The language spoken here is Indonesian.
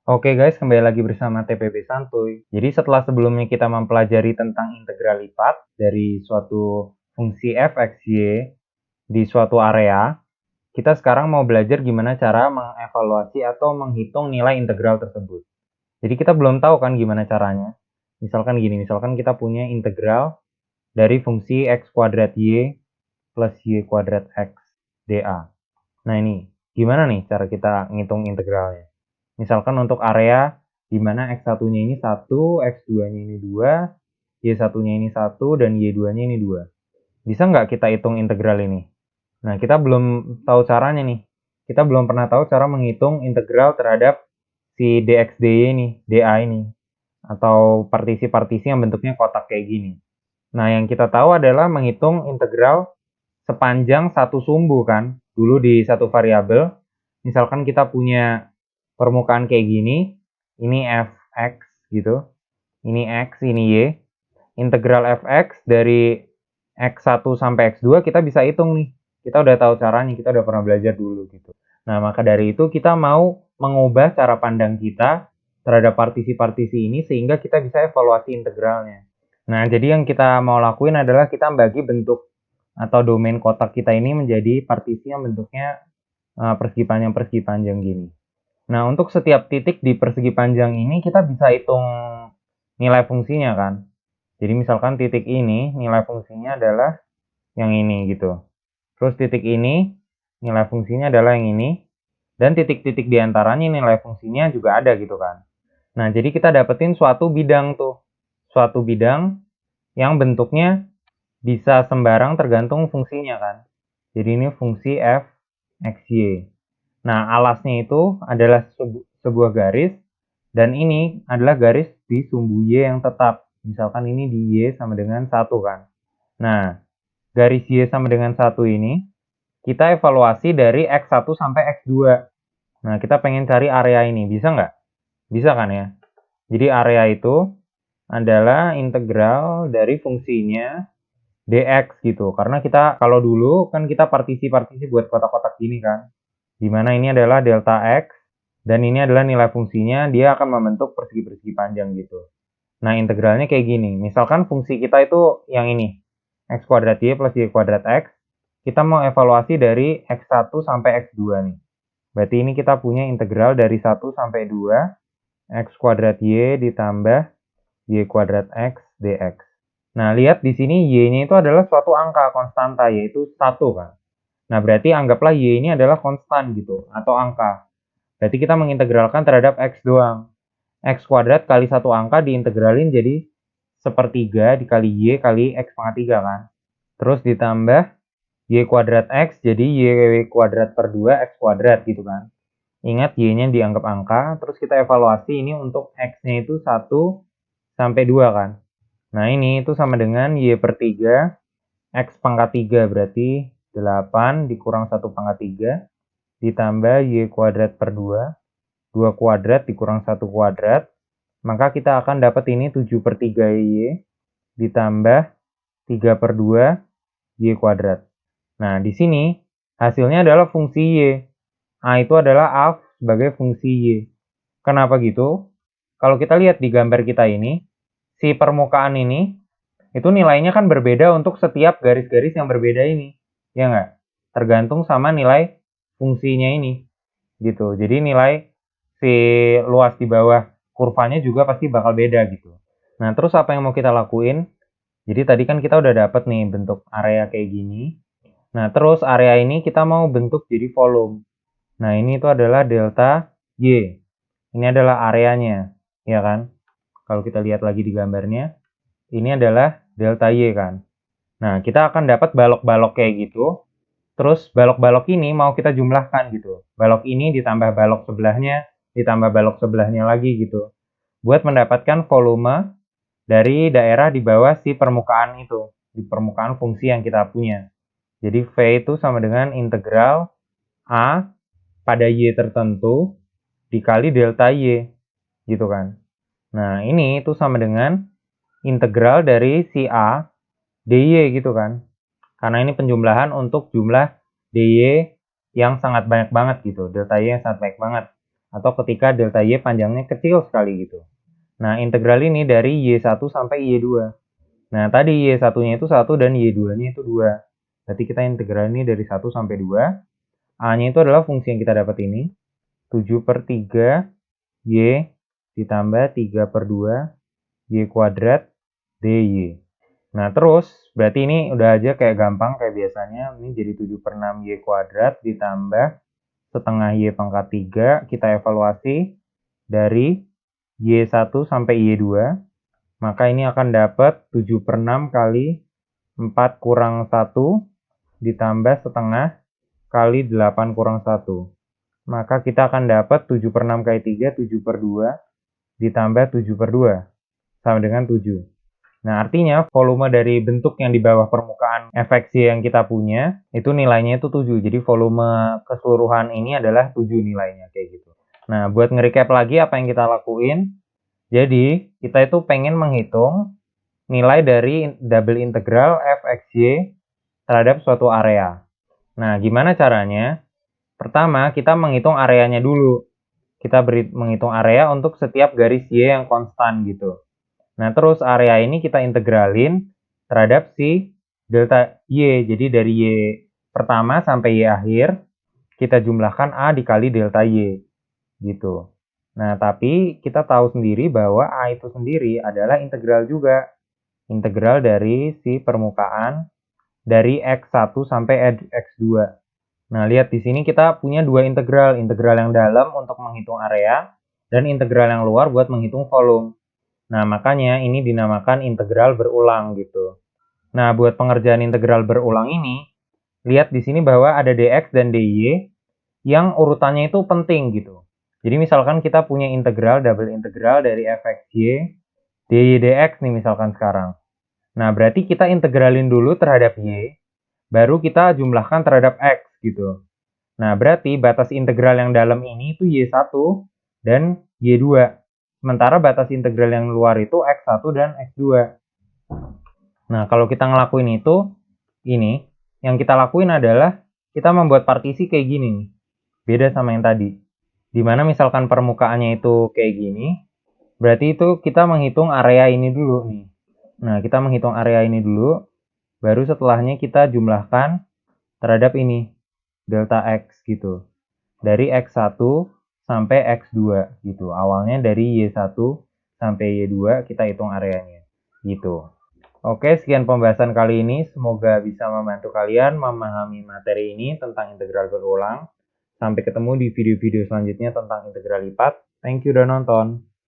Oke guys, kembali lagi bersama TPB Santuy. Jadi setelah sebelumnya kita mempelajari tentang integral lipat dari suatu fungsi f, x, y di suatu area, kita sekarang mau belajar gimana cara mengevaluasi atau menghitung nilai integral tersebut. Jadi kita belum tahu kan gimana caranya. Misalkan gini, misalkan kita punya integral dari fungsi x kuadrat y plus y kuadrat x dA. Nah ini, gimana nih cara kita ngitung integralnya? Misalkan untuk area di mana X1-nya ini 1, X2-nya ini 2, Y1-nya ini 1, dan Y2-nya ini 2. Bisa nggak kita hitung integral ini? Nah, kita belum tahu caranya nih. Kita belum pernah tahu cara menghitung integral terhadap si dx dy ini, dA ini. Atau partisi-partisi yang bentuknya kotak kayak gini. Nah, yang kita tahu adalah menghitung integral sepanjang satu sumbu kan. Dulu di satu variabel, misalkan kita punya permukaan kayak gini, ini fx gitu, ini x, ini y. Integral fx dari x1 sampai x2 kita bisa hitung nih. Kita udah tahu caranya, kita udah pernah belajar dulu gitu. Nah, maka dari itu kita mau mengubah cara pandang kita terhadap partisi-partisi ini sehingga kita bisa evaluasi integralnya. Nah, jadi yang kita mau lakuin adalah kita bagi bentuk atau domain kotak kita ini menjadi partisi yang bentuknya persegi panjang-persegi panjang gini. Nah, untuk setiap titik di persegi panjang ini kita bisa hitung nilai fungsinya kan. Jadi misalkan titik ini nilai fungsinya adalah yang ini gitu. Terus titik ini nilai fungsinya adalah yang ini. Dan titik-titik di antaranya nilai fungsinya juga ada gitu kan. Nah, jadi kita dapetin suatu bidang tuh. Suatu bidang yang bentuknya bisa sembarang tergantung fungsinya kan. Jadi ini fungsi f, x, y. Nah, alasnya itu adalah sebuah garis, dan ini adalah garis di sumbu y yang tetap. Misalkan ini di y sama dengan 1 kan. Nah, garis y sama dengan 1 ini, kita evaluasi dari x1 sampai x2. Nah, kita pengen cari area ini, bisa nggak? Bisa kan ya? Jadi area itu adalah integral dari fungsinya dx gitu. Karena kita, kalau dulu kan kita partisi-partisi buat kotak-kotak gini kan. Dimana ini adalah delta x, dan ini adalah nilai fungsinya, dia akan membentuk persegi-persegi panjang gitu. Nah, integralnya kayak gini. Misalkan fungsi kita itu yang ini, x kuadrat y plus y kuadrat x. Kita mau evaluasi dari x1 sampai x2 nih. Berarti ini kita punya integral dari 1 sampai 2, x kuadrat y ditambah y kuadrat x dx. Nah, lihat di sini y-nya itu adalah suatu angka konstanta, yaitu 1 kan. Nah, berarti anggaplah y ini adalah konstan gitu, atau angka. Berarti kita mengintegralkan terhadap x doang. X kuadrat kali satu angka diintegralin jadi sepertiga dikali y kali x pangkat 3 kan. Terus ditambah y kuadrat x jadi y kuadrat per 2 x kuadrat gitu kan. Ingat y-nya dianggap angka, terus kita evaluasi ini untuk x-nya itu 1 sampai 2 kan. Nah, ini itu sama dengan y per 3 x pangkat 3 berarti 8 dikurang 1 pangkat 3 ditambah y kuadrat per 2, 2 kuadrat dikurang 1 kuadrat, maka kita akan dapat ini 7 per 3 y ditambah 3 per 2 y kuadrat. Nah, di sini hasilnya adalah fungsi y. A itu adalah A sebagai fungsi y. Kenapa gitu? Kalau kita lihat di gambar kita ini, si permukaan ini, itu nilainya kan berbeda untuk setiap garis-garis yang berbeda ini. Ya nggak? Tergantung sama nilai fungsinya ini. Gitu. Jadi nilai si luas di bawah kurvanya juga pasti bakal beda gitu. Nah, terus apa yang mau kita lakuin? Jadi tadi kan kita udah dapet nih bentuk area kayak gini. Nah, terus area ini kita mau bentuk jadi volume. Nah, ini itu adalah delta Y. Ini adalah areanya, ya kan? Kalau kita lihat lagi di gambarnya, ini adalah delta Y kan. Nah, kita akan dapat balok-balok kayak gitu. Terus balok-balok ini mau kita jumlahkan gitu. Balok ini ditambah balok sebelahnya, ditambah balok sebelahnya lagi gitu. Buat mendapatkan volume dari daerah di bawah si permukaan itu. Di permukaan fungsi yang kita punya. Jadi V itu sama dengan integral A pada Y tertentu dikali delta Y. Gitu kan. Nah, ini itu sama dengan integral dari si A dy gitu kan. Karena ini penjumlahan untuk jumlah dy yang sangat banyak banget gitu. Delta y yang sangat banyak banget. atau ketika delta Y panjangnya kecil sekali gitu. Nah, integral ini dari Y1 sampai Y2. Nah, tadi Y1-nya itu 1 dan Y2-nya itu 2. Berarti kita integral ini dari 1 sampai 2. A-nya itu adalah fungsi yang kita dapat ini. 7/3 Y ditambah 3/2 Y kuadrat DY. Nah, terus berarti ini udah aja kayak gampang kayak biasanya. Ini jadi 7/6 Y kuadrat ditambah setengah Y pangkat 3. Kita evaluasi dari Y1 sampai Y2. Maka ini akan dapat 7/6 kali 4 kurang 1 ditambah setengah kali 8 kurang 1. Maka kita akan dapat 7/6 kali 3, 7/2 ditambah 7/2 sama dengan 7. Nah, artinya volume dari bentuk yang di bawah permukaan fx-y yang kita punya, itu nilainya itu 7. Jadi volume keseluruhan ini adalah 7 nilainya, kayak gitu. Nah, buat nge-recap lagi apa yang kita lakuin. Jadi, kita itu pengen menghitung nilai dari double integral fx-y terhadap suatu area. Nah, gimana caranya? Pertama, kita menghitung areanya dulu. Kita menghitung area untuk setiap garis Y yang konstan gitu. Nah, terus area ini kita integralin terhadap si delta Y. Jadi dari Y pertama sampai Y akhir, kita jumlahkan A dikali delta Y. Gitu. Nah, tapi kita tahu sendiri bahwa A itu sendiri adalah integral juga. Integral dari si permukaan dari X1 sampai X2. Nah, lihat di sini kita punya dua integral. Integral yang dalam untuk menghitung area, dan integral yang luar buat menghitung volume. Nah, makanya ini dinamakan integral berulang gitu. Nah, buat pengerjaan integral berulang ini, lihat di sini bahwa ada dx dan dy yang urutannya itu penting gitu. Jadi misalkan kita punya integral, double integral dari fxy, dy dx nih misalkan sekarang. Nah, berarti kita integralin dulu terhadap y, baru kita jumlahkan terhadap x gitu. Nah, berarti batas integral yang dalam ini itu y1 dan y2. Sementara batas integral yang luar itu X1 dan X2. Nah, kalau kita ngelakuin itu, ini, yang kita lakuin adalah kita membuat partisi kayak gini nih. Beda sama yang tadi. Dimana misalkan permukaannya itu kayak gini, berarti itu kita menghitung area ini dulu nih. Nah, kita menghitung area ini dulu, baru setelahnya kita jumlahkan terhadap ini, delta X gitu. Dari X1 sampai X2 gitu. Awalnya dari Y1 sampai Y2 kita hitung areanya gitu. Oke, sekian pembahasan kali ini. Semoga bisa membantu kalian memahami materi ini tentang integral berulang. Sampai ketemu di video-video selanjutnya tentang integral lipat. Thank you udah nonton.